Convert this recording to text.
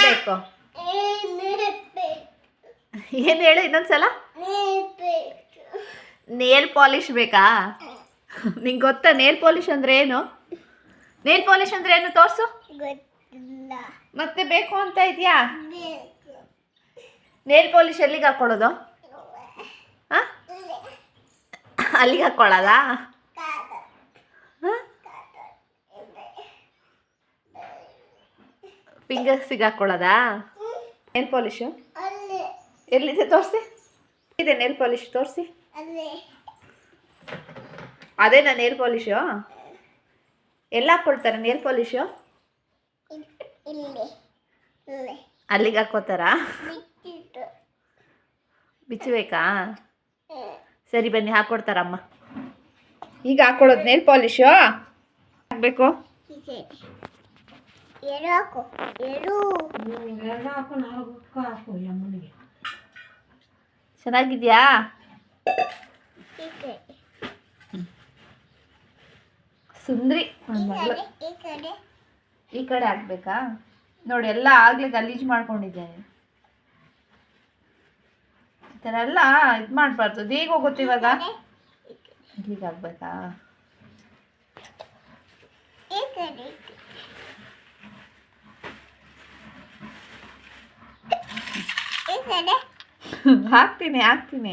ಬೇಕು? ಏನು ಹೇಳು ಇನ್ನೊಂದ್ಸಲ. ನೇಲ್ ಪಾಲಿಶ್ ಬೇಕಾ? ನಿಂಗೆ ಗೊತ್ತಾ ನೇಲ್ ಪಾಲಿಶ್ ಅಂದ್ರೆ ಏನು? ನೇಲ್ ಪಾಲಿಶ್ ಅಂದ್ರೆ ಏನು ತೋರಿಸು. ಮತ್ತೆ ಬೇಕು ಅಂತ ಇದೆಯಾ? ನೇಲ್ ಪಾಲಿಶ್ ಎಲ್ಲಿಗೆ ಹಾಕೊಳ್ಳೋದು? ಹಾಂ, ಅಲ್ಲಿಗೆ ಹಾಕ್ಕೊಳ್ಳೋದಾ? ಫಿಂಗರ್ಸಿಗೆ ಹಾಕ್ಕೊಳ್ಳೋದಾ ನೇಲ್ ಪಾಲಿಶು? ಎಲ್ಲಿದೆ ತೋರಿಸಿ. ಇದೆ ನೇಲ್ ಪಾಲಿಶ್ ತೋರಿಸಿ. ಅದೇನಾ ನೇಲ್ ಪಾಲಿಶು? ಎಲ್ಲ ಹಾಕ್ಕೊಳ್ತಾರೆ ನೇಲ್ ಪಾಲಿಶು? ಅಲ್ಲಿಗೆ ಹಾಕ್ಕೋತಾರಾ? ಬಿಚ್ಚಬೇಕಾ? ಸರಿ ಬನ್ನಿ ಹಾಕ್ಕೊಡ್ತಾರಮ್ಮ. ಈಗ ಹಾಕ್ಕೊಡೋದು ನೇಲ್ ಪಾಲಿಶು ಹಾಕಬೇಕು. ಚೆನ್ನಾಗಿದ್ಯಾ? ಸುಂದ್ರಿ ಈ ಕಡೆ ಹಾಕ್ಬೇಕಾ? ನೋಡಿ ಎಲ್ಲ ಆಗ್ಲೇ ಗಲೀಜು ಮಾಡ್ಕೊಂಡಿದ್ದೇನೆ. ಈ ಥರ ಎಲ್ಲ ಇದು ಮಾಡಬಾರ್ದು. ಅದು ಹೇಗೆ ಹೋಗುತ್ತೆ ಇವಾಗ? ಇಲ್ಲಿಗೆ ಹಾಕ್ಬೇಕಾ? ಹಾಕ್ತೀನಿ ಹಾಕ್ತೀನಿ.